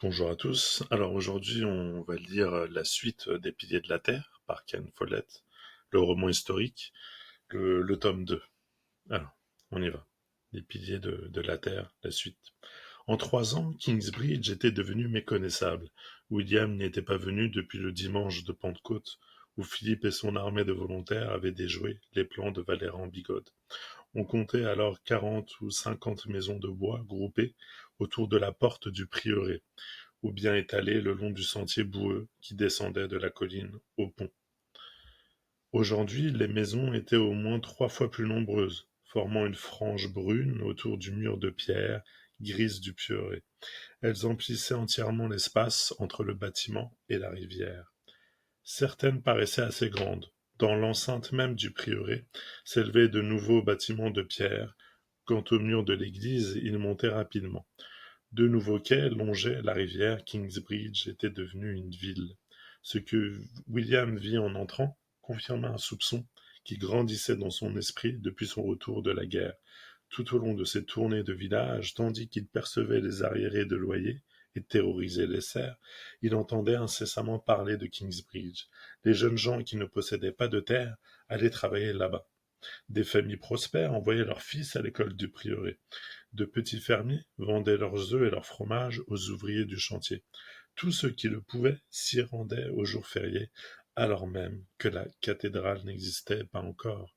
Bonjour à tous. Alors aujourd'hui, on va lire la suite des Piliers de la Terre par Ken Follett, le roman historique, le tome 2. Alors, on y va. Les Piliers de la Terre, la suite. En 3 ans, Kingsbridge était devenu méconnaissable. William n'y était pas venu depuis le dimanche de Pentecôte, où Philippe et son armée de volontaires avaient déjoué les plans de Valéran Bigod. On comptait alors 40 ou 50 maisons de bois groupées autour de la porte du prieuré, ou bien étalées le long du sentier boueux qui descendait de la colline au pont. Aujourd'hui, les maisons étaient au moins 3 fois plus nombreuses, formant une frange brune autour du mur de pierre grise du prieuré. Elles emplissaient entièrement l'espace entre le bâtiment et la rivière. Certaines paraissaient assez grandes. Dans l'enceinte même du prieuré s'élevaient de nouveaux bâtiments de pierre. Quant au mur de l'église, il montait rapidement. De nouveaux quais longeaient la rivière. Kingsbridge était devenue une ville. Ce que William vit en entrant confirma un soupçon qui grandissait dans son esprit depuis son retour de la guerre. Tout au long de ses tournées de village, tandis qu'il percevait les arriérés de loyers et terrorisait les serfs, il entendait incessamment parler de Kingsbridge. Les jeunes gens qui ne possédaient pas de terre allaient travailler là-bas. Des familles prospères envoyaient leurs fils à l'école du prieuré. De petits fermiers vendaient leurs œufs et leur fromage aux ouvriers du chantier. Tous ceux qui le pouvaient s'y rendaient aux jours fériés, alors même que la cathédrale n'existait pas encore.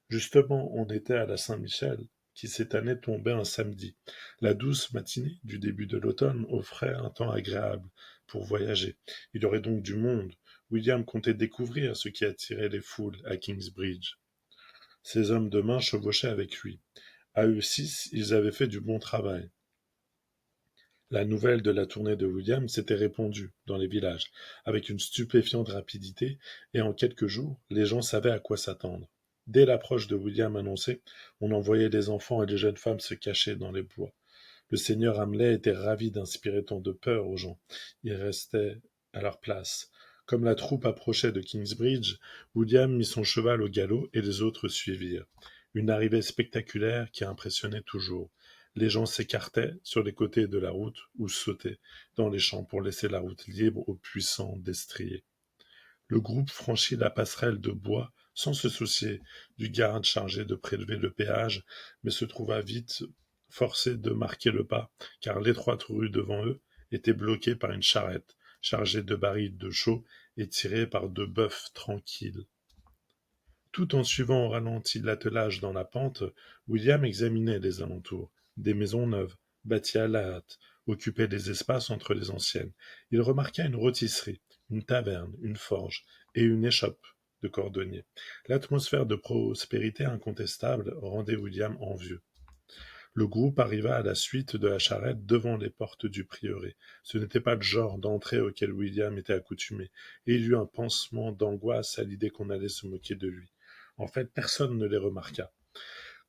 Justement, on était à la Saint-Michel, qui cette année tombait un samedi. La douce matinée du début de l'automne offrait un temps agréable pour voyager. Il y aurait donc du monde. William comptait découvrir ce qui attirait les foules à Kingsbridge. Ses hommes de main chevauchaient avec lui. À eux 6, ils avaient fait du bon travail. La nouvelle de la tournée de William s'était répandue dans les villages, avec une stupéfiante rapidité, et en quelques jours, les gens savaient à quoi s'attendre. Dès l'approche de William annoncée, on envoyait les enfants et les jeunes femmes se cacher dans les bois. Le seigneur Hamlet était ravi d'inspirer tant de peur aux gens. Ils restaient à leur place. Comme la troupe approchait de Kingsbridge, William mit son cheval au galop et les autres suivirent. Une arrivée spectaculaire qui impressionnait toujours. Les gens s'écartaient sur les côtés de la route ou sautaient dans les champs pour laisser la route libre aux puissants destriers. Le groupe franchit la passerelle de bois sans se soucier du garde chargé de prélever le péage, mais se trouva vite forcé de marquer le pas, car l'étroite rue devant eux était bloquée par une charrette chargée de barils de chaux et tirée par 2 bœufs tranquilles. Tout en suivant au ralenti l'attelage dans la pente, William examinait les alentours. Des maisons neuves, bâties à la hâte, occupaient des espaces entre les anciennes. Il remarqua une rôtisserie, une taverne, une forge et une échoppe de cordonnier. L'atmosphère de prospérité incontestable rendait William envieux. Le groupe arriva à la suite de la charrette devant les portes du prieuré. Ce n'était pas le genre d'entrée auquel William était accoutumé, et il eut un pansement d'angoisse à l'idée qu'on allait se moquer de lui. En fait, personne ne les remarqua.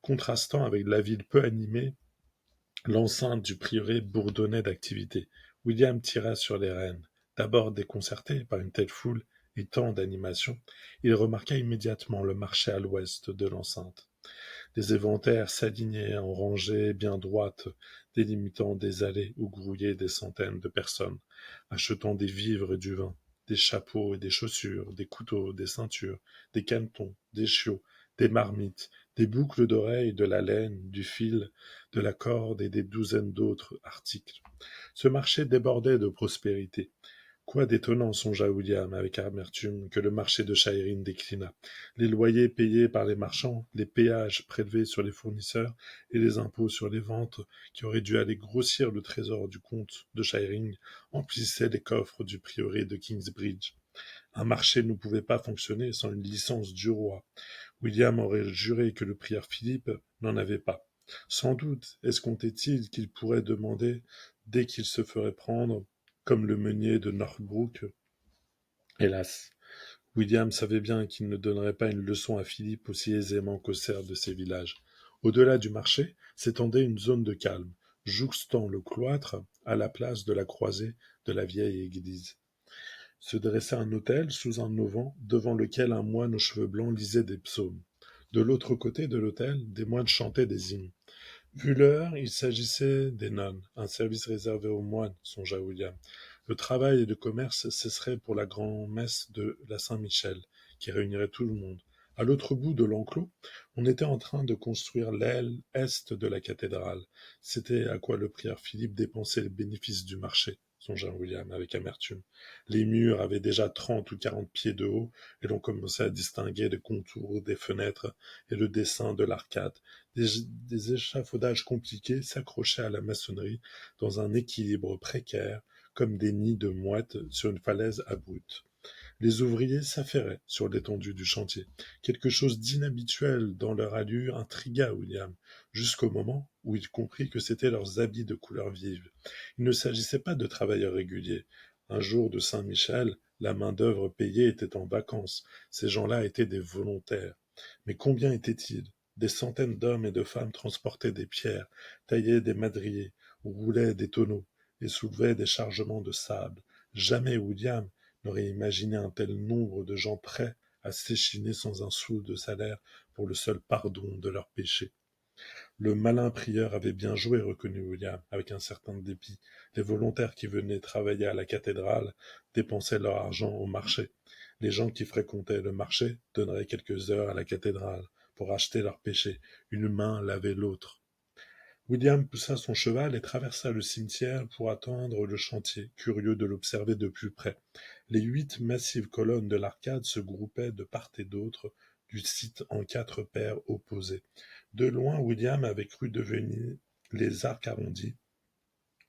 Contrastant avec la ville peu animée, l'enceinte du prieuré bourdonnait d'activité. William tira sur les rênes. D'abord déconcerté par une telle foule et tant d'animation, il remarqua immédiatement le marché à l'ouest de l'enceinte. Des éventaires s'alignaient en rangées bien droites, délimitant des allées où grouillaient des centaines de personnes, achetant des vivres et du vin, des chapeaux et des chaussures, des couteaux, des ceintures, des canetons, des chiots, des marmites, des boucles d'oreilles, de la laine, du fil, de la corde et des douzaines d'autres articles. Ce marché débordait de prospérité. Quoi d'étonnant, songea William avec amertume, que le marché de Chairing déclina. Les loyers payés par les marchands, les péages prélevés sur les fournisseurs et les impôts sur les ventes, qui auraient dû aller grossir le trésor du comte de Chairing, emplissaient les coffres du prieuré de Kingsbridge. Un marché ne pouvait pas fonctionner sans une licence du roi. William aurait juré que le prieur Philippe n'en avait pas. Sans doute escomptait-il qu'il pourrait demander, dès qu'il se ferait prendre, comme le meunier de Northbrook. Hélas, William savait bien qu'il ne donnerait pas une leçon à Philippe aussi aisément qu'aux serfs de ses villages. Au-delà du marché s'étendait une zone de calme, jouxtant le cloître à la place de la croisée de la vieille église. Se dressait un autel sous un auvent devant lequel un moine aux cheveux blancs lisait des psaumes. De l'autre côté de l'autel, des moines chantaient des hymnes. Vu l'heure, il s'agissait des nonnes, un service réservé aux moines, songea William. Le travail et le commerce cesseraient pour la grand-messe de la Saint-Michel, qui réunirait tout le monde. À l'autre bout de l'enclos, on était en train de construire l'aile est de la cathédrale. C'était à quoi le prieur Philippe dépensait les bénéfices du marché, songea William avec amertume. Les murs avaient déjà 30 ou 40 pieds de haut, et l'on commençait à distinguer les contours des fenêtres et le dessin de l'arcade. Des échafaudages compliqués s'accrochaient à la maçonnerie dans un équilibre précaire, comme des nids de mouettes sur une falaise abrupte. Les ouvriers s'affairaient sur l'étendue du chantier. Quelque chose d'inhabituel dans leur allure intrigua William, jusqu'au moment où il comprit que c'étaient leurs habits de couleur vive. Il ne s'agissait pas de travailleurs réguliers. Un jour de Saint-Michel, la main-d'œuvre payée était en vacances. Ces gens-là étaient des volontaires. Mais combien étaient-ils? Des centaines d'hommes et de femmes transportaient des pierres, taillaient des madriers, roulaient des tonneaux et soulevaient des chargements de sable. Jamais William n'aurait imaginé un tel nombre de gens prêts à s'échiner sans un sou de salaire pour le seul pardon de leurs péchés. Le malin prieur avait bien joué, reconnut William, avec un certain dépit. Les volontaires qui venaient travailler à la cathédrale dépensaient leur argent au marché. Les gens qui fréquentaient le marché donneraient quelques heures à la cathédrale pour acheter leurs péchés. Une main lavait l'autre. William poussa son cheval et traversa le cimetière pour attendre le chantier, curieux de l'observer de plus près. Les 8 massives colonnes de l'arcade se groupaient de part et d'autre du site en 4 paires opposées. De loin, William avait cru deviner les arcs arrondis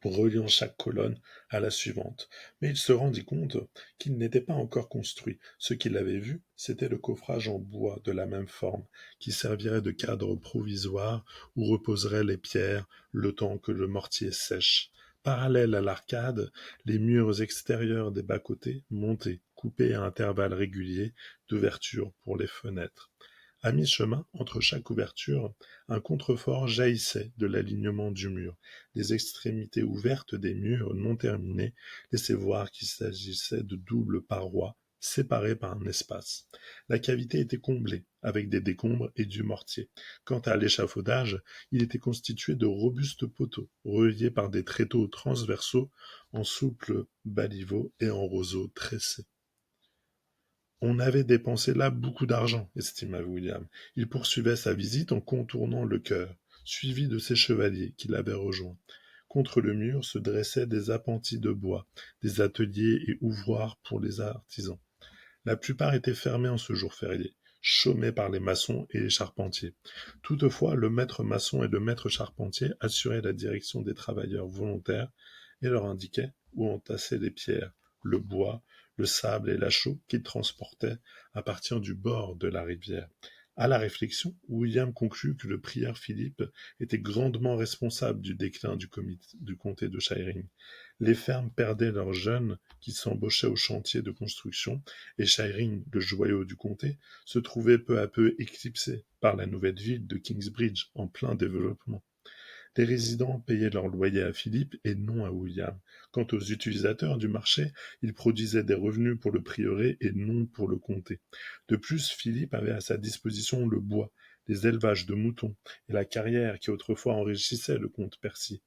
reliant chaque colonne à la suivante. Mais il se rendit compte qu'il n'était pas encore construit. Ce qu'il avait vu, c'était le coffrage en bois de la même forme, qui servirait de cadre provisoire où reposeraient les pierres le temps que le mortier sèche. Parallèles à l'arcade, les murs extérieurs des bas-côtés montaient, coupés à intervalles réguliers d'ouvertures pour les fenêtres. À mi-chemin, entre chaque ouverture, un contrefort jaillissait de l'alignement du mur. Les extrémités ouvertes des murs non terminés laissaient voir qu'il s'agissait de doubles parois séparées par un espace. La cavité était comblée avec des décombres et du mortier. Quant à l'échafaudage, il était constitué de robustes poteaux, reliés par des tréteaux transversaux en souples baliveaux et en roseaux tressés. On avait dépensé là beaucoup d'argent, estima William. Il poursuivait sa visite en contournant le chœur, suivi de ses chevaliers qui l'avaient rejoint. Contre le mur se dressaient des appentis de bois, des ateliers et ouvroirs pour les artisans. La plupart étaient fermés en ce jour férié, chômés par les maçons et les charpentiers. Toutefois, le maître maçon et le maître charpentier assuraient la direction des travailleurs volontaires et leur indiquaient où entasser les pierres, le bois, le sable et la chaux qu'ils transportaient à partir du bord de la rivière. À la réflexion, William conclut que le prieur Philippe était grandement responsable du déclin du comté de Shiring. Les fermes perdaient leurs jeunes qui s'embauchaient au chantier de construction, et Shiring, le joyau du comté, se trouvait peu à peu éclipsé par la nouvelle ville de Kingsbridge en plein développement. Les résidents payaient leur loyer à Philippe et non à William. Quant aux utilisateurs du marché, ils produisaient des revenus pour le prieuré et non pour le comté. De plus, Philippe avait à sa disposition le bois, les élevages de moutons et la carrière qui autrefois enrichissait le comte Percy.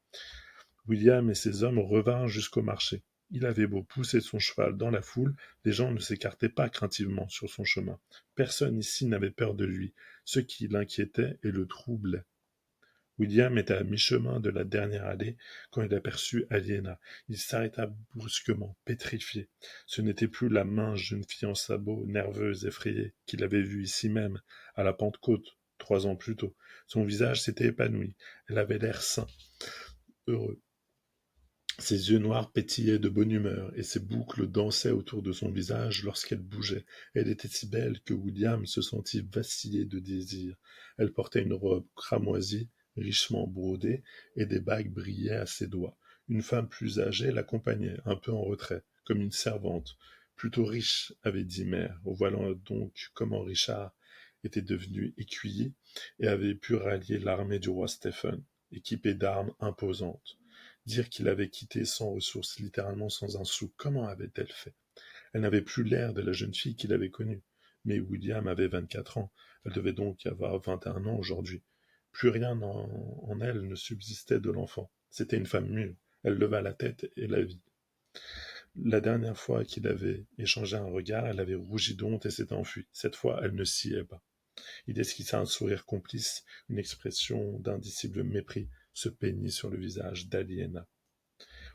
William et ses hommes revinrent jusqu'au marché. Il avait beau pousser son cheval dans la foule, les gens ne s'écartaient pas craintivement sur son chemin. Personne ici n'avait peur de lui, ce qui l'inquiétait et le troublait. William était à mi-chemin de la dernière allée quand il aperçut Aliéna. Il s'arrêta brusquement, pétrifié. Ce n'était plus la mince jeune fille en sabots, nerveuse, effrayée, qu'il avait vue ici même, à la Pentecôte, 3 ans plus tôt. Son visage s'était épanoui. Elle avait l'air sain, heureux. Ses yeux noirs pétillaient de bonne humeur, et ses boucles dansaient autour de son visage lorsqu'elle bougeait. Elle était si belle que William se sentit vaciller de désir. Elle portait une robe cramoisie, richement brodée, et des bagues brillaient à ses doigts. Une femme plus âgée l'accompagnait, un peu en retrait, comme une servante. Plutôt riche, avait dit Mère, voyant donc comment Richard était devenu écuyer et avait pu rallier l'armée du roi Stephen, équipé d'armes imposantes. Dire qu'il avait quitté sans ressources, littéralement sans un sou, comment avait-elle fait? Elle n'avait plus l'air de la jeune fille qu'il avait connue. Mais William avait 24 ans, elle devait donc avoir 21 ans aujourd'hui. Plus rien en elle ne subsistait de l'enfant. C'était une femme mûre. Elle leva la tête et la vit. La dernière fois qu'il avait échangé un regard, elle avait rougi de honte et s'était enfuie. Cette fois, elle ne sciait pas. Il esquissa un sourire complice, une expression d'indicible mépris se peignit sur le visage d'Aliéna.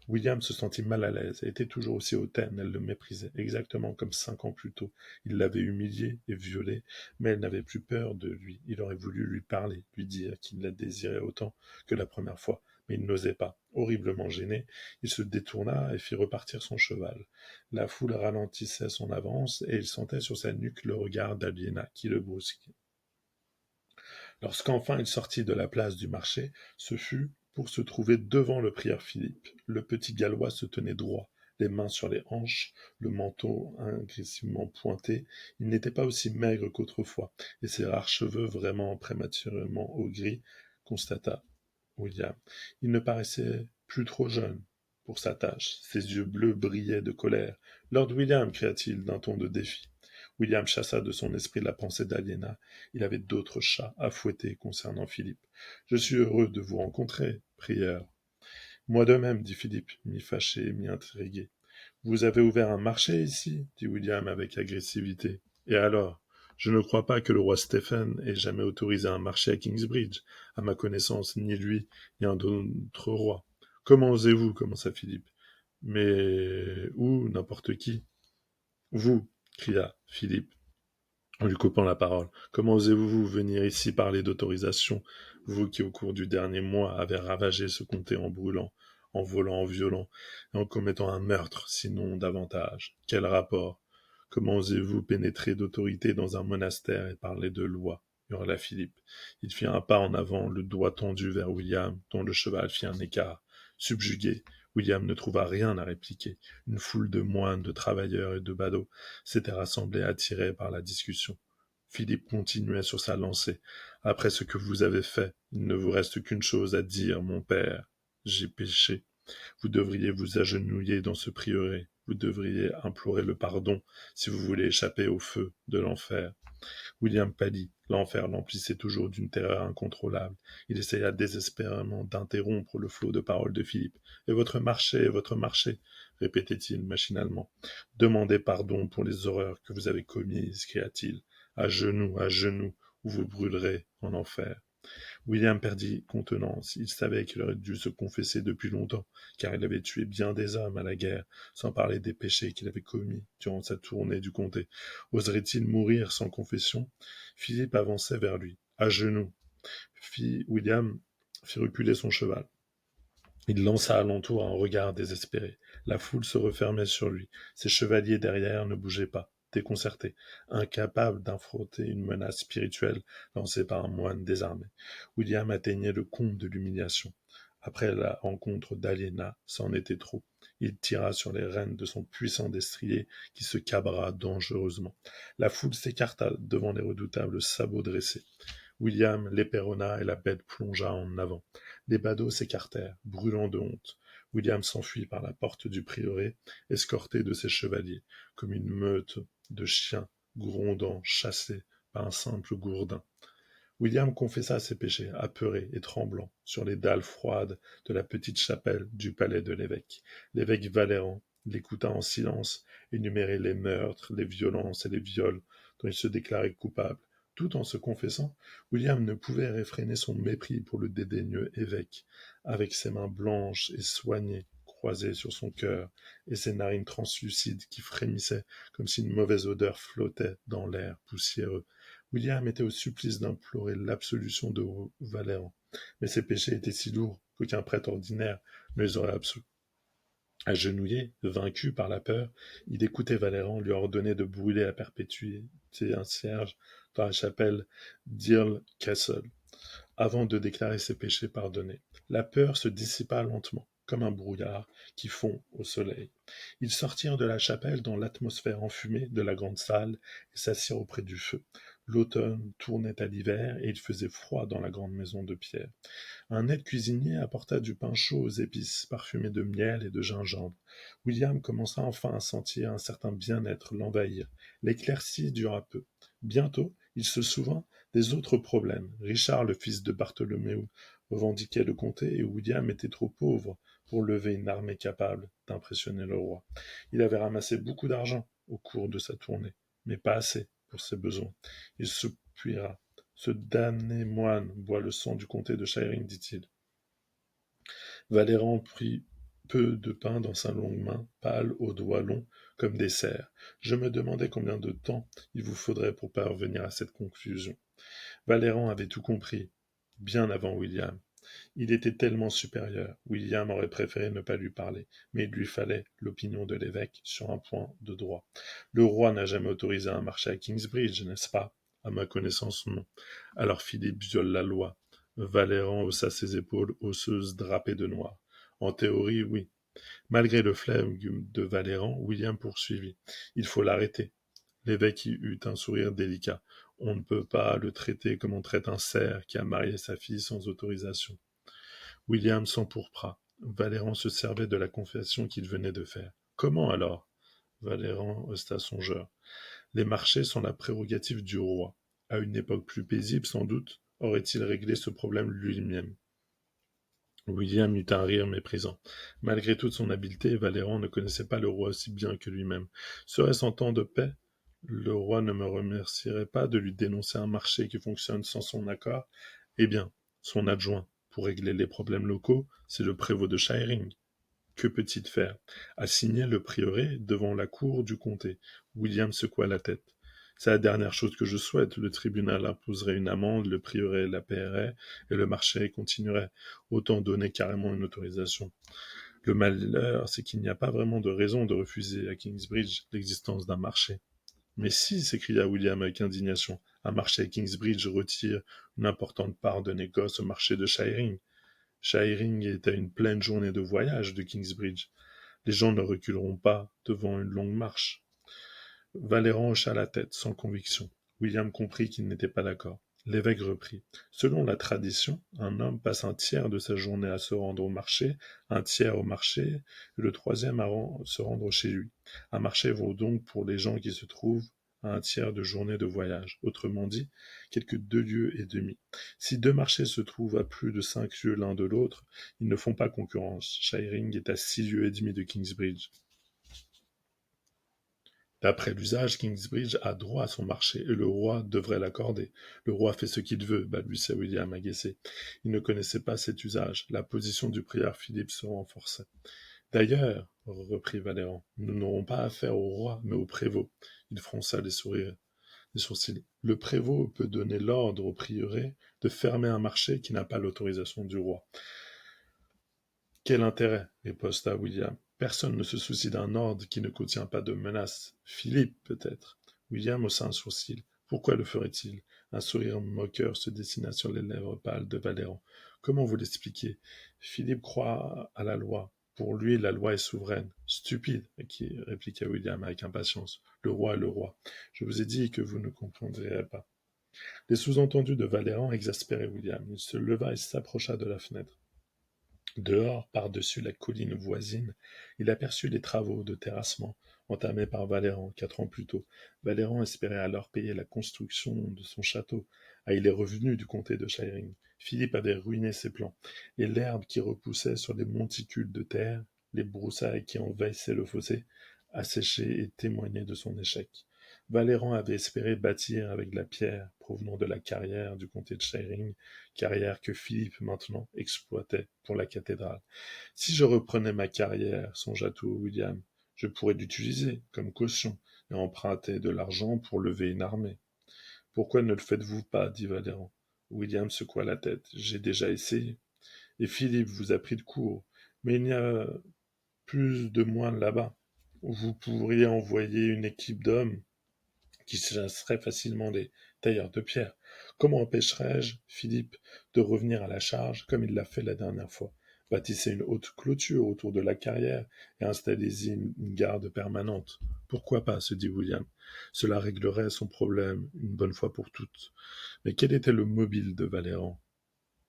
William se sentit mal à l'aise. Elle était toujours aussi hautaine, elle le méprisait, exactement comme 5 ans plus tôt. Il l'avait humiliée et violée, mais elle n'avait plus peur de lui. Il aurait voulu lui parler, lui dire qu'il la désirait autant que la première fois, mais il n'osait pas. Horriblement gêné, il se détourna et fit repartir son cheval. La foule ralentissait son avance, et il sentait sur sa nuque le regard d'Aliéna qui le brusquait. Lorsqu'enfin il sortit de la place du marché, ce fut pour se trouver devant le prieur Philippe. Le petit Gallois se tenait droit, les mains sur les hanches, le menton agressivement pointé. Il n'était pas aussi maigre qu'autrefois, et ses rares cheveux vraiment prématurément au gris, constata William. Il ne paraissait plus trop jeune pour sa tâche. Ses yeux bleus brillaient de colère. Lord William, cria-t-il d'un ton de défi. William chassa de son esprit la pensée d'Aliéna. Il avait d'autres chats à fouetter concernant Philippe. Je suis heureux de vous rencontrer, prieur. Moi de même, dit Philippe, mi-fâché, mi-intrigué. Vous avez ouvert un marché ici, dit William avec agressivité. Et alors? Je ne crois pas que le roi Stephen ait jamais autorisé un marché à Kingsbridge. À ma connaissance, ni lui, ni un autre roi. Comment osez-vous? Commença Philippe. Mais où? N'importe qui. Vous, cria Philippe, en lui coupant la parole. Comment osez-vous venir ici parler d'autorisation, vous qui, au cours du dernier mois, avez ravagé ce comté en brûlant, en volant, en violant, et en commettant un meurtre, sinon davantage? Quel rapport? Comment osez-vous pénétrer d'autorité dans un monastère et parler de loi? Hurla Philippe. Il fit un pas en avant, le doigt tendu vers William, dont le cheval fit un écart. Subjugué, William ne trouva rien à répliquer. Une foule de moines, de travailleurs et de badauds s'était rassemblée, attirés par la discussion. Philippe continuait sur sa lancée. Après ce que vous avez fait, il ne vous reste qu'une chose à dire, mon père. J'ai péché. Vous devriez vous agenouiller dans ce prieuré. Vous devriez implorer le pardon si vous voulez échapper au feu de l'enfer. William pâlit. L'enfer l'emplissait toujours d'une terreur incontrôlable. Il essaya désespérément d'interrompre le flot de paroles de Philippe. Et votre marché, répétait-il machinalement. Demandez pardon pour les horreurs que vous avez commises, cria-t-il. À genoux, ou vous brûlerez en enfer. William perdit contenance. Il savait qu'il aurait dû se confesser depuis longtemps, car il avait tué bien des hommes à la guerre, sans parler des péchés qu'il avait commis durant sa tournée du comté. Oserait-il mourir sans confession? Philippe avançait vers lui. À genoux. William fit reculer son cheval. Il lança alentour un regard désespéré. La foule se refermait sur lui. Ses chevaliers derrière ne bougeaient pas, déconcertés, incapables d'affronter une menace spirituelle lancée par un moine désarmé. William atteignait le comble de l'humiliation. Après la rencontre d'Aliéna, c'en était trop. Il tira sur les rênes de son puissant destrier qui se cabra dangereusement. La foule s'écarta devant les redoutables sabots dressés. William l'éperonna et la bête plongea en avant. Les badauds s'écartèrent, brûlant de honte. William s'enfuit par la porte du prieuré, escorté de ses chevaliers, comme une meute de chiens grondant, chassés par un simple gourdin. William confessa ses péchés, apeuré et tremblant, sur les dalles froides de la petite chapelle du palais de l'évêque. L'évêque Valéran l'écouta en silence énumérer les meurtres, les violences et les viols dont il se déclarait coupable. Tout en se confessant, William ne pouvait réfréner son mépris pour le dédaigneux évêque, avec ses mains blanches et soignées croisées sur son cœur, et ses narines translucides qui frémissaient comme si une mauvaise odeur flottait dans l'air poussiéreux. William était au supplice d'implorer l'absolution de Valéran, mais ses péchés étaient si lourds qu'aucun prêtre ordinaire ne les aurait absolus. Agenouillé, vaincu par la peur, il écoutait Valéran lui ordonner de brûler à perpétuité un cierge dans la chapelle d'Earl Castle, avant de déclarer ses péchés pardonnés. La peur se dissipa lentement, comme un brouillard qui fond au soleil. Ils sortirent de la chapelle dans l'atmosphère enfumée de la grande salle et s'assirent auprès du feu. L'automne tournait à l'hiver et il faisait froid dans la grande maison de pierre. Un aide-cuisinier apporta du pain chaud aux épices, parfumé de miel et de gingembre. William commença enfin à sentir un certain bien-être l'envahir. L'éclaircie dura peu. Bientôt, il se souvint Des autres problèmes. Richard, le fils de Bartholoméo, revendiquait le comté et William était trop pauvre pour lever une armée capable d'impressionner le roi. Il avait ramassé beaucoup d'argent au cours de sa tournée, mais pas assez pour ses besoins. Il soupira. Ce damné moine boit le sang du comté de Shiring, dit-il. Valéran prit peu de pain dans sa longue main, pâle aux doigts longs comme des cerfs. Je me demandais combien de temps il vous faudrait pour parvenir à cette conclusion. Valéran avait tout compris, bien avant William. Il était tellement supérieur. William aurait préféré ne pas lui parler, mais il lui fallait l'opinion de l'évêque sur un point de droit. Le roi n'a jamais autorisé un marché à Kingsbridge, n'est-ce pas? À ma connaissance, non. Alors Philippe viole la loi. Valéran haussa ses épaules osseuses drapées de noir. En théorie, oui. Malgré le flegme de Valéran, William poursuivit. Il faut l'arrêter. L'évêque y eut un sourire délicat. On ne peut pas le traiter comme on traite un cerf qui a marié sa fille sans autorisation. William s'empourpra. Valéran se servait de la confession qu'il venait de faire. Comment alors? Valéran resta songeur. Les marchés sont la prérogative du roi. À une époque plus paisible, sans doute, aurait-il réglé ce problème lui-même. William eut un rire méprisant. Malgré toute son habileté, Valéran ne connaissait pas le roi aussi bien que lui-même. Serait-ce en temps de paix? Le roi ne me remercierait pas de lui dénoncer un marché qui fonctionne sans son accord. Eh bien, son adjoint, pour régler les problèmes locaux, c'est le prévôt de Shiring. Que peut-il faire? Assigner le prieuré devant la cour du comté. William secoua la tête. C'est la dernière chose que je souhaite. Le tribunal imposerait une amende, le prieuré la paierait, et le marché continuerait. Autant donner carrément une autorisation. Le malheur, c'est qu'il n'y a pas vraiment de raison de refuser à Kingsbridge l'existence d'un marché. Mais si, s'écria William avec indignation, un marché à Kingsbridge retire une importante part de négoce au marché de Shiring. Shiring est à une pleine journée de voyage de Kingsbridge. Les gens ne reculeront pas devant une longue marche. Valéran hocha la tête, sans conviction. William comprit qu'il n'était pas d'accord. L'évêque reprit. Selon la tradition, un homme passe un tiers de sa journée à se rendre au marché, un tiers au marché, et le troisième à se rendre chez lui. Un marché vaut donc pour les gens qui se trouvent à un tiers de journée de voyage. Autrement dit, quelques 2 lieues et demie. Si deux marchés se trouvent à plus de 5 lieues l'un de l'autre, ils ne font pas concurrence. Shiring est à 6 lieues et demie de Kingsbridge. D'après l'usage, Kingsbridge a droit à son marché, et le roi devrait l'accorder. Le roi fait ce qu'il veut, balbutia William agacé. Il ne connaissait pas cet usage. La position du prieur Philippe se renforçait. D'ailleurs, reprit Valéran, nous n'aurons pas affaire au roi, mais au prévôt. Il fronça les sourcils. Le prévôt peut donner l'ordre au prieuré de fermer un marché qui n'a pas l'autorisation du roi. Quel intérêt? riposta William. Personne ne se soucie d'un ordre qui ne contient pas de menace. Philippe, peut-être. William haussa un sourcil. Pourquoi le ferait-il? Un sourire moqueur se dessina sur les lèvres pâles de Valéran. Comment vous l'expliquer? Philippe croit à la loi. Pour lui, la loi est souveraine. Stupide, répliqua William avec impatience. Le roi est le roi. Je vous ai dit que vous ne comprendriez pas. Les sous-entendus de Valéran exaspéraient William. Il se leva et s'approcha de la fenêtre. Dehors, par-dessus la colline voisine, il aperçut les travaux de terrassement entamés par Valéran 4 ans plus tôt. Valéran espérait alors payer la construction de son château, les revenus du comté de Shiring. Philippe avait ruiné ses plans, et l'herbe qui repoussait sur les monticules de terre, les broussailles qui envahissaient le fossé, asséchaient et témoignaient de son échec. Valéran avait espéré bâtir avec la pierre provenant de la carrière du comté de Shiring, carrière que Philippe maintenant exploitait pour la cathédrale. Si je reprenais ma carrière, songea-t-il William, je pourrais l'utiliser comme caution et emprunter de l'argent pour lever une armée. Pourquoi ne le faites-vous pas? dit Valéran. William secoua la tête. J'ai déjà essayé. Et Philippe vous a pris de court. Mais il n'y a plus de moines là-bas. Vous pourriez envoyer une équipe d'hommes qui chasserait facilement des tailleurs de pierre. Comment empêcherais-je Philippe de revenir à la charge comme il l'a fait la dernière fois? Bâtissez une haute clôture autour de la carrière et installez-y une garde permanente. Pourquoi pas, se dit William. Cela réglerait son problème une bonne fois pour toutes. Mais quel était le mobile de Valéran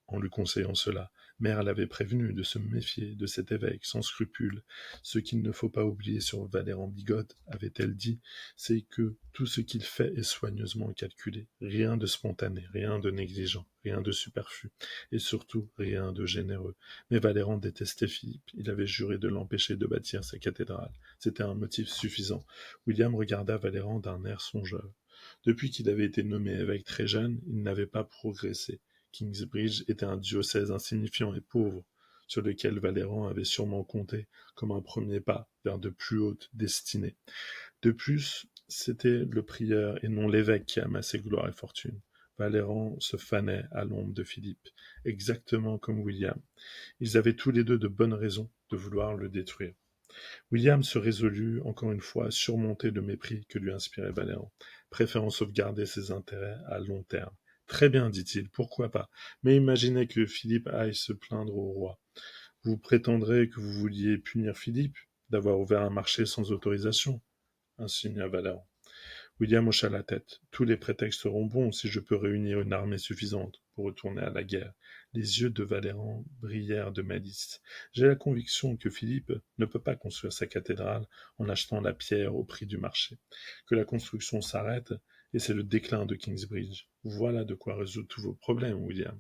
en lui conseillant cela? Mère l'avait prévenu de se méfier de cet évêque sans scrupule. Ce qu'il ne faut pas oublier sur Valéran Bigote, avait-elle dit, c'est que tout ce qu'il fait est soigneusement calculé. Rien de spontané, rien de négligent, rien de superflu, et surtout rien de généreux. Mais Valéran détestait Philippe. Il avait juré de l'empêcher de bâtir sa cathédrale. C'était un motif suffisant. William regarda Valéran d'un air songeur. Depuis qu'il avait été nommé évêque très jeune, il n'avait pas progressé. Kingsbridge était un diocèse insignifiant et pauvre, sur lequel Valéran avait sûrement compté comme un premier pas vers de plus hautes destinées. De plus, c'était le prieur et non l'évêque qui amassait gloire et fortune. Valéran se fanait à l'ombre de Philippe, exactement comme William. Ils avaient tous les deux de bonnes raisons de vouloir le détruire. William se résolut, encore une fois, à surmonter le mépris que lui inspirait Valéran, préférant sauvegarder ses intérêts à long terme. Très bien, dit-il, pourquoi pas. Mais imaginez que Philippe aille se plaindre au roi. Vous prétendrez que vous vouliez punir Philippe d'avoir ouvert un marché sans autorisation, insinua Valéran. William hocha la tête. Tous les prétextes seront bons si je peux réunir une armée suffisante pour retourner à la guerre. Les yeux de Valéran brillèrent de malice. J'ai la conviction que Philippe ne peut pas construire sa cathédrale en achetant la pierre au prix du marché. Que la construction s'arrête, et c'est le déclin de Kingsbridge. Voilà de quoi résoudre tous vos problèmes, William.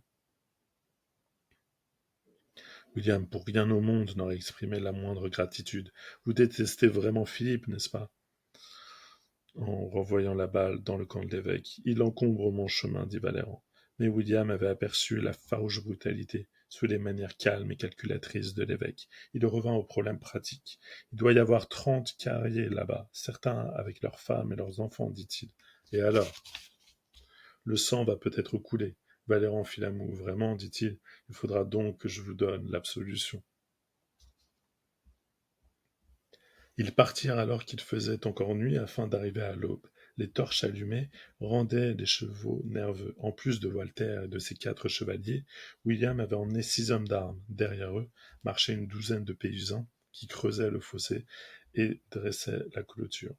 William, pour rien au monde, n'aurait exprimé la moindre gratitude. Vous détestez vraiment Philippe, n'est-ce pas? En renvoyant la balle dans le camp de l'évêque. Il encombre mon chemin, dit Valéran. Mais William avait aperçu la farouche brutalité sous les manières calmes et calculatrices de l'évêque. Il revint au problème pratique. Il doit y avoir 30 carriers là-bas, certains avec leurs femmes et leurs enfants, dit-il. Et alors? Le sang va peut-être couler. Valéran fit la moue. Vraiment, dit-il, il faudra donc que je vous donne l'absolution. Ils partirent alors qu'il faisait encore nuit afin d'arriver à l'aube. Les torches allumées rendaient les chevaux nerveux. En plus de Walter et de ses 4 chevaliers, William avait emmené 6 hommes d'armes. Derrière eux marchaient une douzaine de paysans qui creusaient le fossé et dressaient la clôture.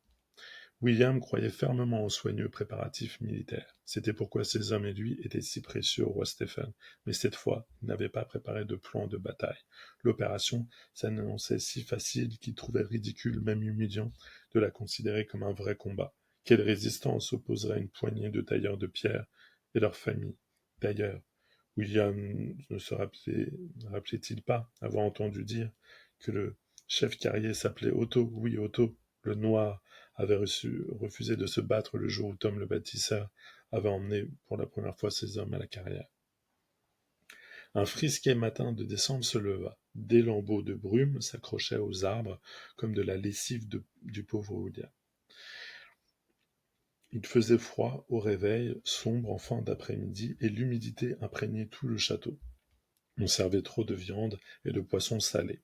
William croyait fermement aux soigneux préparatifs militaires. C'était pourquoi ces hommes et lui étaient si précieux au roi Stephen. Mais cette fois, il n'avait pas préparé de plan de bataille. L'opération s'annonçait si facile qu'il trouvait ridicule, même humiliant, de la considérer comme un vrai combat. Quelle résistance opposerait une poignée de tailleurs de pierre et leurs familles? D'ailleurs, William ne se rappelait-il pas avoir entendu dire que le chef carrier s'appelait Otto? Oui, Otto, le noir, avait refusé de se battre le jour où Tom le bâtisseur avait emmené pour la première fois ses hommes à la carrière. Un frisquet matin de décembre se leva. Des lambeaux de brume s'accrochaient aux arbres comme de la lessive du pauvre William. Il faisait froid au réveil, sombre en fin d'après-midi, et l'humidité imprégnait tout le château. On servait trop de viande et de poissons salés.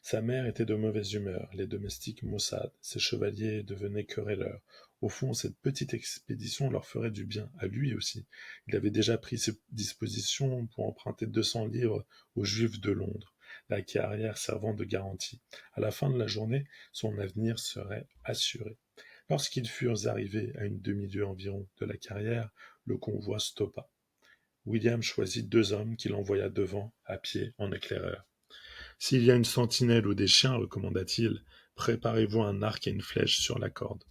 Sa mère était de mauvaise humeur, les domestiques maussades, ses chevaliers devenaient querelleurs. Au fond, cette petite expédition leur ferait du bien, à lui aussi. Il avait déjà pris ses dispositions pour emprunter 200 livres aux Juifs de Londres, la carrière servant de garantie. À la fin de la journée, son avenir serait assuré. Lorsqu'ils furent arrivés à une demi-lieue environ de la carrière, le convoi stoppa. William choisit 2 hommes qu'il envoya devant, à pied, en éclaireur. S'il y a une sentinelle ou des chiens, recommanda-t-il, préparez-vous un arc et une flèche sur la corde.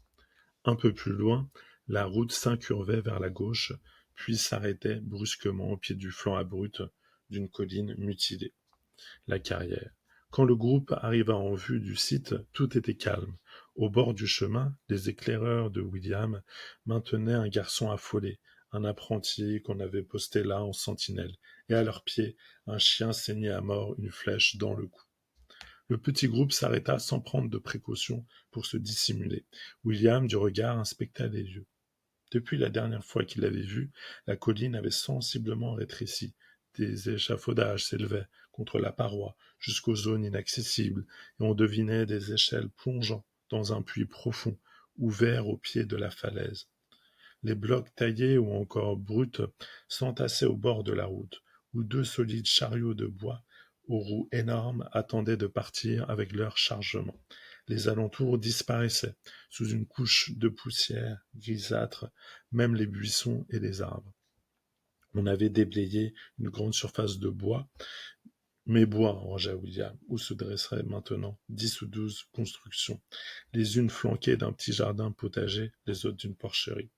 Un peu plus loin, la route s'incurvait vers la gauche, puis s'arrêtait brusquement au pied du flanc abrupt d'une colline mutilée, la carrière. Quand le groupe arriva en vue du site, tout était calme. Au bord du chemin, les éclaireurs de William maintenaient un garçon affolé, un apprenti qu'on avait posté là en sentinelle, et à leurs pieds, un chien saignait à mort une flèche dans le cou. Le petit groupe s'arrêta sans prendre de précautions pour se dissimuler. William, du regard, inspecta les lieux. Depuis la dernière fois qu'il l'avait vu, la colline avait sensiblement rétréci. Des échafaudages s'élevaient contre la paroi, jusqu'aux zones inaccessibles, et on devinait des échelles plongeant dans un puits profond, ouvert au pied de la falaise. Les blocs taillés ou encore bruts s'entassaient au bord de la route, où 2 solides chariots de bois aux roues énormes attendaient de partir avec leur chargement. Les alentours disparaissaient sous une couche de poussière grisâtre, même les buissons et les arbres. On avait déblayé une grande surface de bois, Mes bois, rangea William, où se dresseraient maintenant 10 ou 12 constructions, les unes flanquées d'un petit jardin potager, les autres d'une porcherie.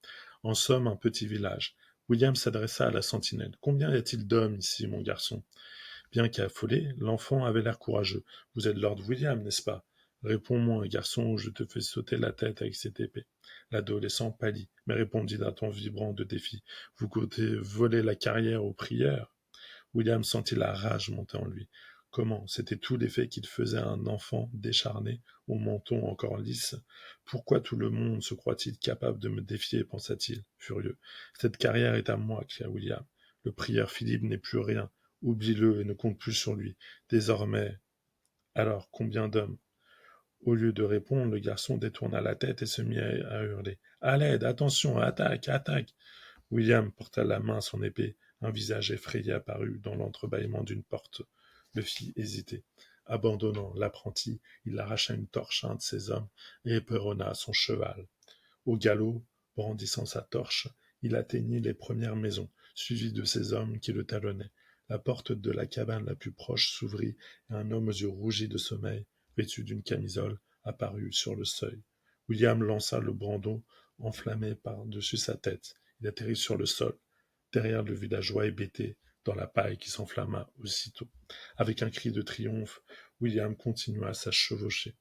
En somme, un petit village. William s'adressa à la sentinelle. Combien y a-t-il d'hommes ici, mon garçon? Bien qu'affolé, l'enfant avait l'air courageux. Vous êtes Lord William, n'est-ce pas? Réponds-moi, garçon, ou je te fais sauter la tête avec cette épée. L'adolescent pâlit, mais répondit d'un ton vibrant de défi. Vous comptez voler la carrière aux prieurs? William sentit la rage monter en lui. Comment? C'était tout l'effet qu'il faisait à un enfant décharné, au menton encore lisse. Pourquoi tout le monde se croit-il capable de me défier, pensa-t-il, furieux. Cette carrière est à moi, cria William. Le prieur Philippe n'est plus rien. Oublie-le et ne compte plus sur lui. Désormais, alors, combien d'hommes? Au lieu de répondre, le garçon détourna la tête et se mit à hurler. À l'aide, attention, attaque, attaque! William porta la main à son épée. Un visage effrayé apparut dans l'entrebâillement d'une porte. Le fit hésiter. Abandonnant l'apprenti, il arracha une torche à un de ses hommes et éperonna son cheval. Au galop, brandissant sa torche, il atteignit les premières maisons, suivi de ses hommes qui le talonnaient. La porte de la cabane la plus proche s'ouvrit et un homme aux yeux rougis de sommeil, vêtu d'une camisole, apparut sur le seuil. William lança le brandon enflammé par-dessus sa tête. Il atterrit sur le sol, derrière le villageois hébété, dans la paille qui s'enflamma aussitôt. Avec un cri de triomphe, William continua sa chevauchée.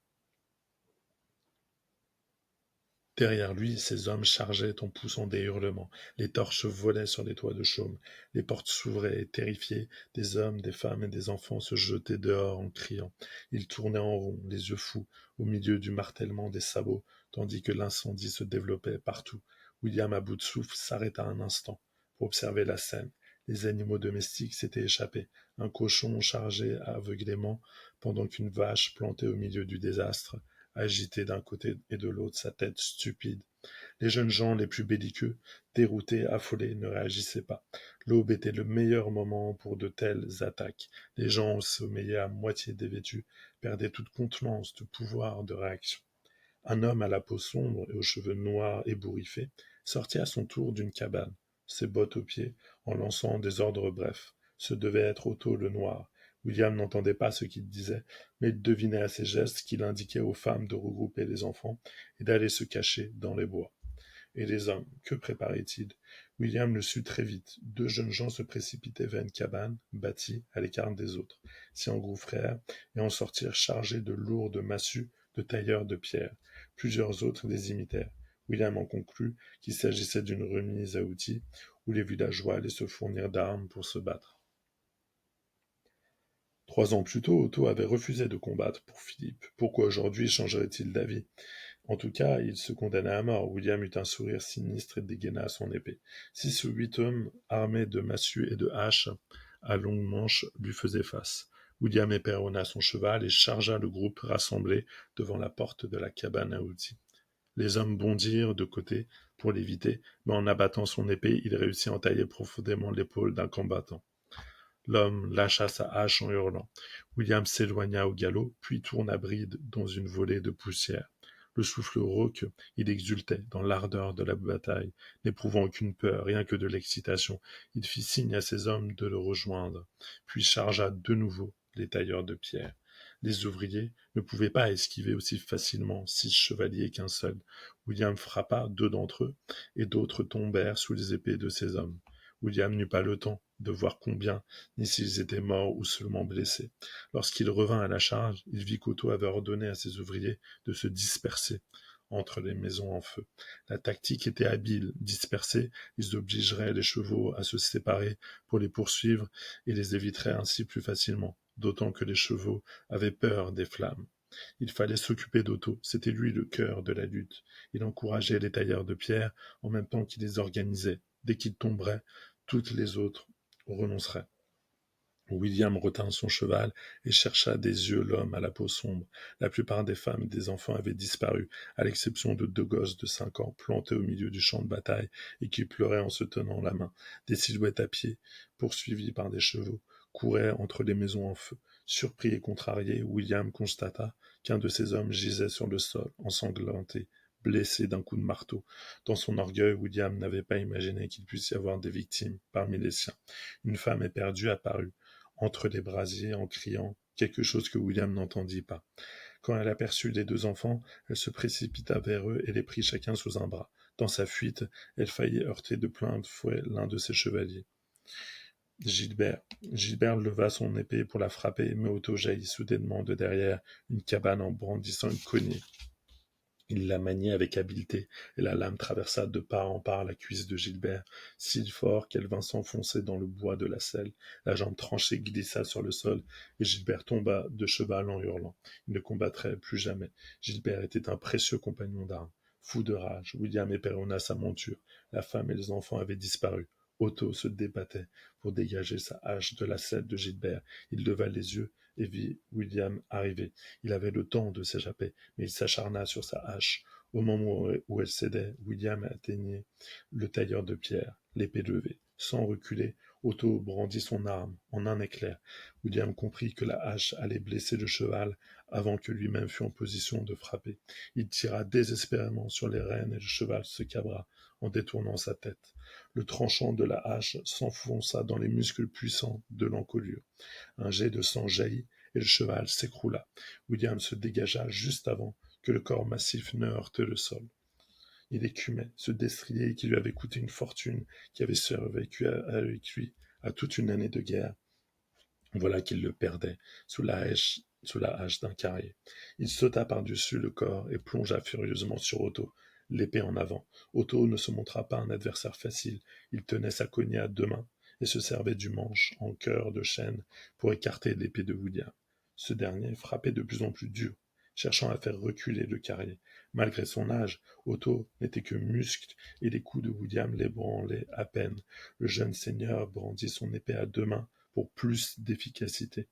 Derrière lui, ses hommes chargeaient en poussant des hurlements. Les torches volaient sur les toits de chaume. Les portes s'ouvraient et, terrifiés, des hommes, des femmes et des enfants se jetaient dehors en criant. Ils tournaient en rond, les yeux fous, au milieu du martèlement des sabots, tandis que l'incendie se développait partout. William, à bout de souffle, s'arrêta un instant pour observer la scène. Les animaux domestiques s'étaient échappés. Un cochon chargeait aveuglément, pendant qu'une vache, plantée au milieu du désastre, agitait d'un côté et de l'autre sa tête stupide. Les jeunes gens les plus belliqueux, déroutés, affolés, ne réagissaient pas. L'aube était le meilleur moment pour de telles attaques. Les gens sommeillés à moitié dévêtus perdaient toute contenance de pouvoir de réaction. Un homme à la peau sombre et aux cheveux noirs ébouriffés sortit à son tour d'une cabane, ses bottes aux pieds, en lançant des ordres brefs. Ce devait être Otto le Noir. William n'entendait pas ce qu'il disait, mais il devinait à ses gestes qu'il indiquait aux femmes de regrouper les enfants et d'aller se cacher dans les bois. Et les hommes, que préparaient-ils? William le sut très vite. 2 jeunes gens se précipitaient vers une cabane, bâtie à l'écart des autres, s'y engouffrèrent et en sortirent chargés de lourdes massues de tailleurs de pierre. Plusieurs autres les imitèrent. William en conclut qu'il s'agissait d'une remise à outils où les villageois allaient se fournir d'armes pour se battre. 3 ans plus tôt, Otto avait refusé de combattre pour Philippe. Pourquoi aujourd'hui changerait-il d'avis? En tout cas, il se condamnait à mort. William eut un sourire sinistre et dégaina son épée. 6 ou 8 hommes, armés de massues et de haches à longues manches, lui faisaient face. William éperonna son cheval et chargea le groupe rassemblé devant la porte de la cabane à outils. Les hommes bondirent de côté pour l'éviter, mais en abattant son épée, il réussit à entailler profondément l'épaule d'un combattant. L'homme lâcha sa hache en hurlant. William s'éloigna au galop, puis tourna bride dans une volée de poussière. Le souffle rauque, il exultait dans l'ardeur de la bataille, n'éprouvant aucune peur, rien que de l'excitation. Il fit signe à ses hommes de le rejoindre, puis chargea de nouveau les tailleurs de pierre. Les ouvriers ne pouvaient pas esquiver aussi facilement 6 chevaliers qu'un seul. William frappa 2 d'entre eux, et d'autres tombèrent sous les épées de ses hommes. William n'eut pas le temps de voir combien, ni s'ils étaient morts ou seulement blessés. Lorsqu'il revint à la charge, il vit qu'Otto avait ordonné à ses ouvriers de se disperser entre les maisons en feu. La tactique était habile. Dispersés, ils obligeraient les chevaux à se séparer pour les poursuivre et les éviteraient ainsi plus facilement, d'autant que les chevaux avaient peur des flammes. Il fallait s'occuper d'Otto, c'était lui le cœur de la lutte. Il encourageait les tailleurs de pierre en même temps qu'il les organisait. Dès qu'il tomberait, toutes les autres renonceraient. William retint son cheval et chercha des yeux l'homme à la peau sombre. La plupart des femmes et des enfants avaient disparu, à l'exception de 2 gosses de 5 ans plantés au milieu du champ de bataille et qui pleuraient en se tenant la main. Des silhouettes à pied, poursuivies par des chevaux, couraient entre les maisons en feu. Surpris et contrarié, William constata qu'un de ses hommes gisait sur le sol, ensanglanté, blessé d'un coup de marteau. Dans son orgueil, William n'avait pas imaginé qu'il puisse y avoir des victimes parmi les siens. Une femme éperdue apparut, entre les brasiers en criant quelque chose que William n'entendit pas. Quand elle aperçut les deux enfants, elle se précipita vers eux et les prit chacun sous un bras. Dans sa fuite, elle faillit heurter de plein fouet l'un de ses chevaliers. Gilbert leva son épée pour la frapper, mais Otto jaillit soudainement de derrière une cabane en brandissant une cognée. Il la maniait avec habileté, et la lame traversa de part en part la cuisse de Gilbert, si fort qu'elle vint s'enfoncer dans le bois de la selle. La jambe tranchée glissa sur le sol, et Gilbert tomba de cheval en hurlant. Il ne combattrait plus jamais. Gilbert était un précieux compagnon d'armes. Fou de rage, William éperonna sa monture. La femme et les enfants avaient disparu. Otto se débattait pour dégager sa hache de la selle de Gilbert. Il leva les yeux et vit William arriver. Il avait le temps de s'échapper, mais il s'acharna sur sa hache. Au moment où elle cédait, William atteignait le tailleur de pierre, l'épée levée. Sans reculer, Otto brandit son arme en un éclair. William comprit que la hache allait blesser le cheval avant que lui-même fût en position de frapper. Il tira désespérément sur les rênes et le cheval se cabra en détournant sa tête. Le tranchant de la hache s'enfonça dans les muscles puissants de l'encolure. Un jet de sang jaillit et le cheval s'écroula. William se dégagea juste avant que le corps massif ne heurte le sol. Il écumait, ce destrier qui lui avait coûté une fortune, qui avait survécu avec lui à toute une année de guerre. Voilà qu'il le perdait sous la hache d'un carrier. Il sauta par-dessus le corps et plongea furieusement sur Otto, l'épée en avant. Otto ne se montra pas un adversaire facile. Il tenait sa cognée à deux mains et se servait du manche en cœur de chêne pour écarter l'épée de William. Ce dernier frappait de plus en plus dur, cherchant à faire reculer le carrier. Malgré son âge, Otto n'était que muscle et les coups de William l'ébranlaient à peine. Le jeune seigneur brandit son épée à deux mains pour plus d'efficacité.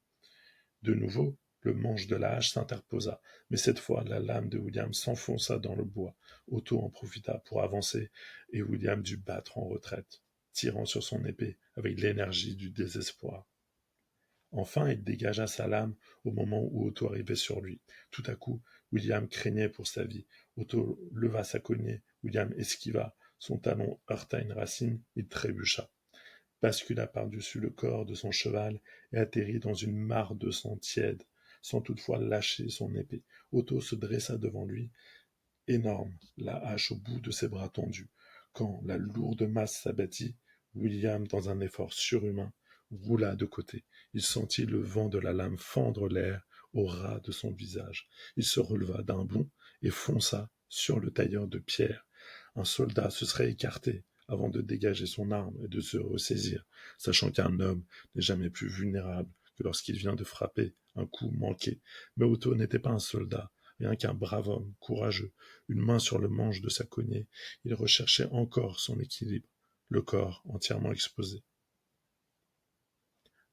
De nouveau, le manche de la hache s'interposa, mais cette fois la lame de William s'enfonça dans le bois. Otto en profita pour avancer, et William dut battre en retraite, tirant sur son épée avec l'énergie du désespoir. Enfin, il dégagea sa lame au moment où Otto arrivait sur lui. Tout à coup, William craignait pour sa vie. Otto leva sa cognée, William esquiva, son talon heurta une racine, il trébucha, bascula par-dessus le corps de son cheval et atterrit dans une mare de sang tiède, sans toutefois lâcher son épée. Otto se dressa devant lui, énorme, la hache au bout de ses bras tendus. Quand la lourde masse s'abattit, William, dans un effort surhumain, roula de côté. Il sentit le vent de la lame fendre l'air au ras de son visage. Il se releva d'un bond et fonça sur le tailleur de pierre. Un soldat se serait écarté avant de dégager son arme et de se ressaisir, sachant qu'un homme n'est jamais plus vulnérable que lorsqu'il vient de frapper un coup manqué. Mais Otto n'était pas un soldat, rien qu'un brave homme, courageux, une main sur le manche de sa cognée. Il recherchait encore son équilibre, le corps entièrement exposé.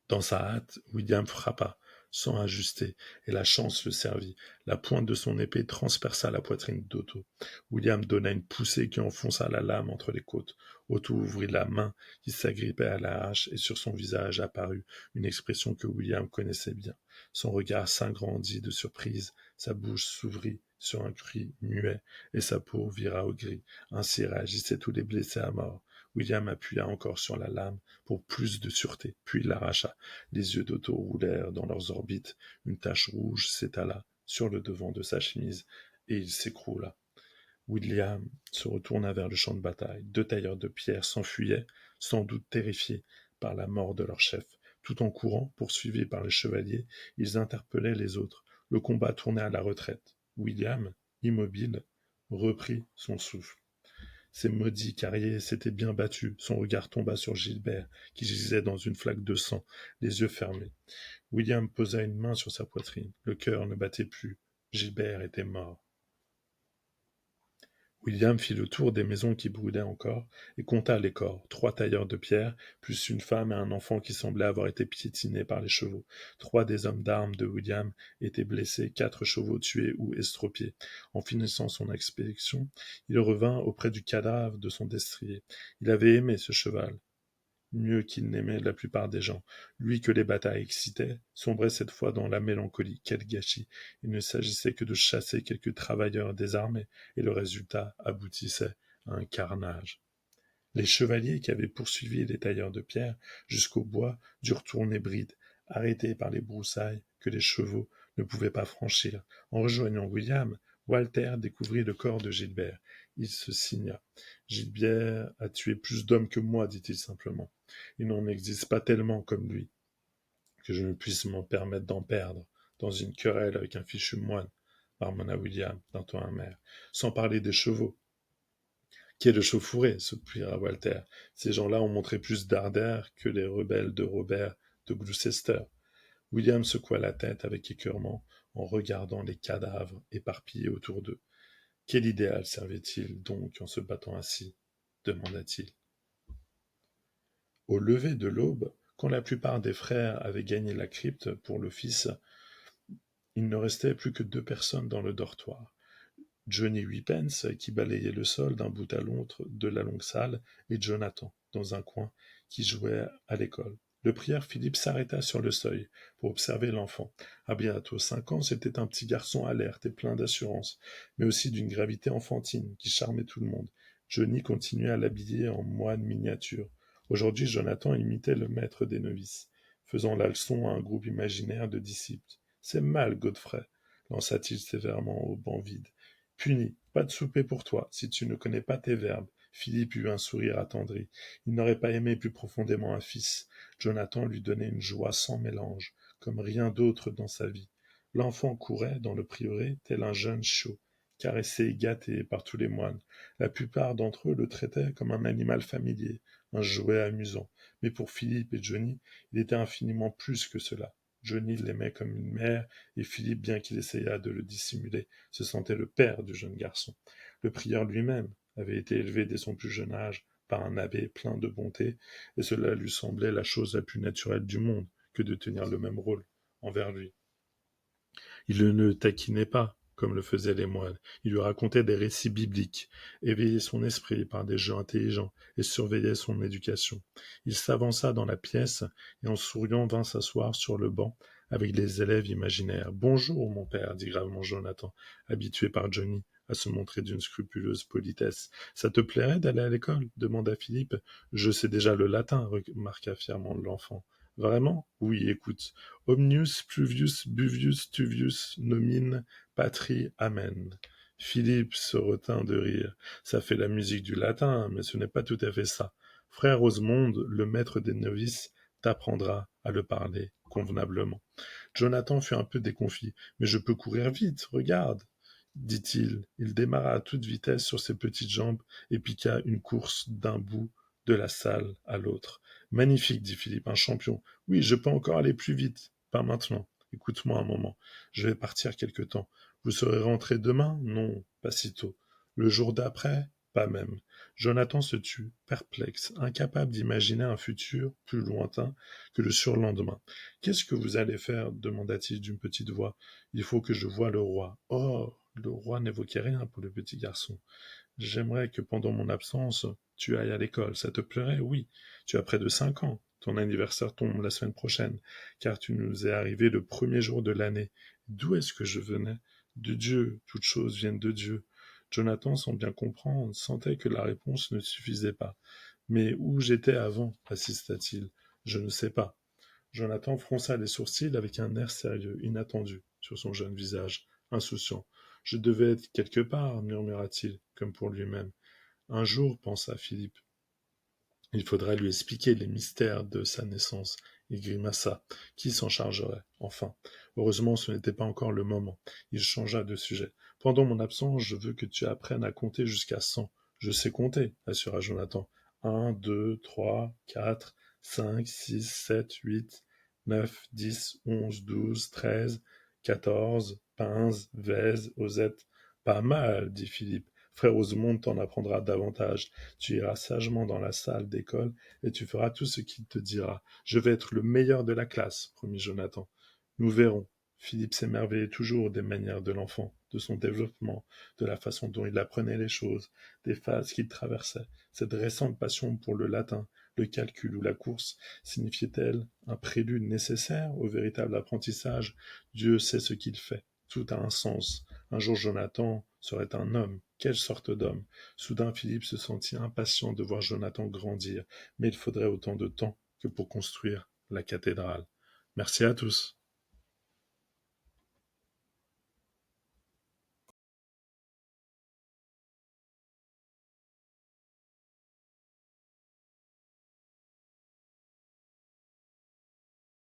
Dans sa hâte, William frappa, sans ajuster, et la chance le servit. La pointe de son épée transperça la poitrine d'Otto. William donna une poussée qui enfonça la lame entre les côtes. Otto ouvrit la main qui s'agrippait à la hache, et sur son visage apparut une expression que William connaissait bien. Son regard s'agrandit de surprise, sa bouche s'ouvrit sur un cri muet, et sa peau vira au gris. Ainsi réagissaient tous les blessés à mort. William appuya encore sur la lame pour plus de sûreté, puis il l'arracha. Les yeux d'Otto roulèrent dans leurs orbites, une tache rouge s'étala sur le devant de sa chemise, et il s'écroula. William se retourna vers le champ de bataille. Deux tailleurs de pierre s'enfuyaient, sans doute terrifiés par la mort de leur chef. Tout en courant, poursuivis par les chevaliers, ils interpellaient les autres. Le combat tournait à la retraite. William, immobile, reprit son souffle. Ces maudits carriers s'étaient bien battus. Son regard tomba sur Gilbert, qui gisait dans une flaque de sang, les yeux fermés. William posa une main sur sa poitrine. Le cœur ne battait plus. Gilbert était mort. William fit le tour des maisons qui brûlaient encore et compta les corps. 3 tailleurs de pierre, plus une femme et un enfant qui semblaient avoir été piétinés par les chevaux. 3 des hommes d'armes de William étaient blessés, 4 chevaux tués ou estropiés. En finissant son expédition, il revint auprès du cadavre de son destrier. Il avait aimé ce cheval, mieux qu'il n'aimait la plupart des gens. Lui que les batailles excitaient, sombrait cette fois dans la mélancolie. Quel gâchis! Il ne s'agissait que de chasser quelques travailleurs désarmés, et le résultat aboutissait à un carnage. Les chevaliers qui avaient poursuivi les tailleurs de pierre jusqu'au bois durent tourner bride. arrêtés par les broussailles que les chevaux ne pouvaient pas franchir. En rejoignant William, Walter découvrit le corps de Gilbert. Il se signa. Gilbert a tué plus d'hommes que moi, dit-il simplement. Il n'en existe pas tellement comme lui, que je ne puisse m'en permettre d'en perdre, dans une querelle avec un fichu moine, marmonna William, d'un ton amer. Sans parler des chevaux. Qui est le chauffouré, soupira Walter. Ces gens-là ont montré plus d'ardeur que les rebelles de Robert de Gloucester. William secoua la tête avec écœurement en regardant les cadavres éparpillés autour d'eux. Quel idéal servait-il donc en se battant ainsi demanda-t-il. Au lever de l'aube, quand la plupart des frères avaient gagné la crypte pour l'office, il ne restait plus que 2 personnes dans le dortoir. Johnny Whippens, qui balayait le sol d'un bout à l'autre de la longue salle, et Jonathan, dans un coin, qui jouait à l'école. Le prieur Philippe s'arrêta sur le seuil pour observer l'enfant. À bientôt 5 ans, c'était un petit garçon alerte et plein d'assurance, mais aussi d'une gravité enfantine qui charmait tout le monde. Johnny continuait à l'habiller en moine miniature. Aujourd'hui, Jonathan imitait le maître des novices, faisant la leçon à un groupe imaginaire de disciples. C'est mal, Godfrey, lança-t-il sévèrement au banc vide. Puni, pas de souper pour toi, si tu ne connais pas tes verbes. Philippe eut un sourire attendri. Il n'aurait pas aimé plus profondément un fils. Jonathan lui donnait une joie sans mélange, comme rien d'autre dans sa vie. L'enfant courait dans le prieuré tel un jeune chiot, caressé et gâté par tous les moines. La plupart d'entre eux le traitaient comme un animal familier, un jouet amusant. Mais pour Philippe et Johnny, il était infiniment plus que cela. Johnny l'aimait comme une mère, et Philippe, bien qu'il essayât de le dissimuler, se sentait le père du jeune garçon. Le prieur lui-même avait été élevé dès son plus jeune âge par un abbé plein de bonté, et cela lui semblait la chose la plus naturelle du monde que de tenir le même rôle envers lui. Il ne le taquinait pas, comme le faisaient les moines. Il lui racontait des récits bibliques, éveillait son esprit par des jeux intelligents et surveillait son éducation. Il s'avança dans la pièce et en souriant vint s'asseoir sur le banc avec les élèves imaginaires. « Bonjour, mon père, dit gravement Jonathan, habitué par Johnny à se montrer d'une scrupuleuse politesse. « Ça te plairait d'aller à l'école ?» demanda Philippe. « Je sais déjà le latin, remarqua fièrement l'enfant. « Vraiment ? Oui, écoute. Omnius pluvius buvius tuvius nomine patri amen. » Philippe se retint de rire. Ça fait la musique du latin, mais ce n'est pas tout à fait ça. Frère Osmonde, le maître des novices, t'apprendra à le parler convenablement. Jonathan fut un peu déconfit. Mais je peux courir vite, regarde, dit-il. Il démarra à toute vitesse sur ses petites jambes et piqua une course d'un bout de la salle à l'autre. Magnifique, dit Philippe, un champion. Oui, je peux encore aller plus vite. Pas maintenant. Écoute-moi un moment. Je vais partir quelque temps. Vous serez rentré demain? Non, pas si tôt. Le jour d'après? Pas même. Jonathan se tut, perplexe, incapable d'imaginer un futur plus lointain que le surlendemain. Qu'est-ce que vous allez faire? Demanda-t-il d'une petite voix. Il faut que je voie le roi. Oh, le roi n'évoquait rien pour le petit garçon. J'aimerais que pendant mon absence, tu ailles à l'école. Ça te plairait? Oui. Tu as près de 5 ans. Ton anniversaire tombe la semaine prochaine, car tu nous es arrivé le premier jour de l'année. D'où est-ce que je venais? De Dieu. Toutes choses viennent de Dieu. Jonathan, sans bien comprendre, sentait que la réponse ne suffisait pas. Mais où j'étais avant? Insista-t-il. Je ne sais pas. Jonathan fronça les sourcils avec un air sérieux, inattendu, sur son jeune visage, insouciant. Je devais être quelque part, murmura-t-il, comme pour lui-même. Un jour, pensa Philippe, il faudra lui expliquer les mystères de sa naissance. Il grimaça. Qui s'en chargerait? Enfin, heureusement, ce n'était pas encore le moment. Il changea de sujet. Pendant mon absence, je veux que tu apprennes à compter jusqu'à 100. Je sais compter, assura Jonathan. 1, 2, 3, 4, 5, 6, 7, 8, 9, 10, 11, 12, 13, 14, 15, Vèze, Osette. Pas mal, dit Philippe. Frère Osmond t'en apprendra davantage. Tu iras sagement dans la salle d'école et tu feras tout ce qu'il te dira. Je vais être le meilleur de la classe, promit Jonathan. Nous verrons. Philippe s'émerveillait toujours des manières de l'enfant, de son développement, de la façon dont il apprenait les choses, des phases qu'il traversait. Cette récente passion pour le latin, le calcul ou la course, signifiait-elle un prélude nécessaire au véritable apprentissage? Dieu sait ce qu'il fait. Tout a un sens. Un jour Jonathan serait un homme. Quelle sorte d'homme? Soudain Philippe se sentit impatient de voir Jonathan grandir, mais il faudrait autant de temps que pour construire la cathédrale. Merci à tous.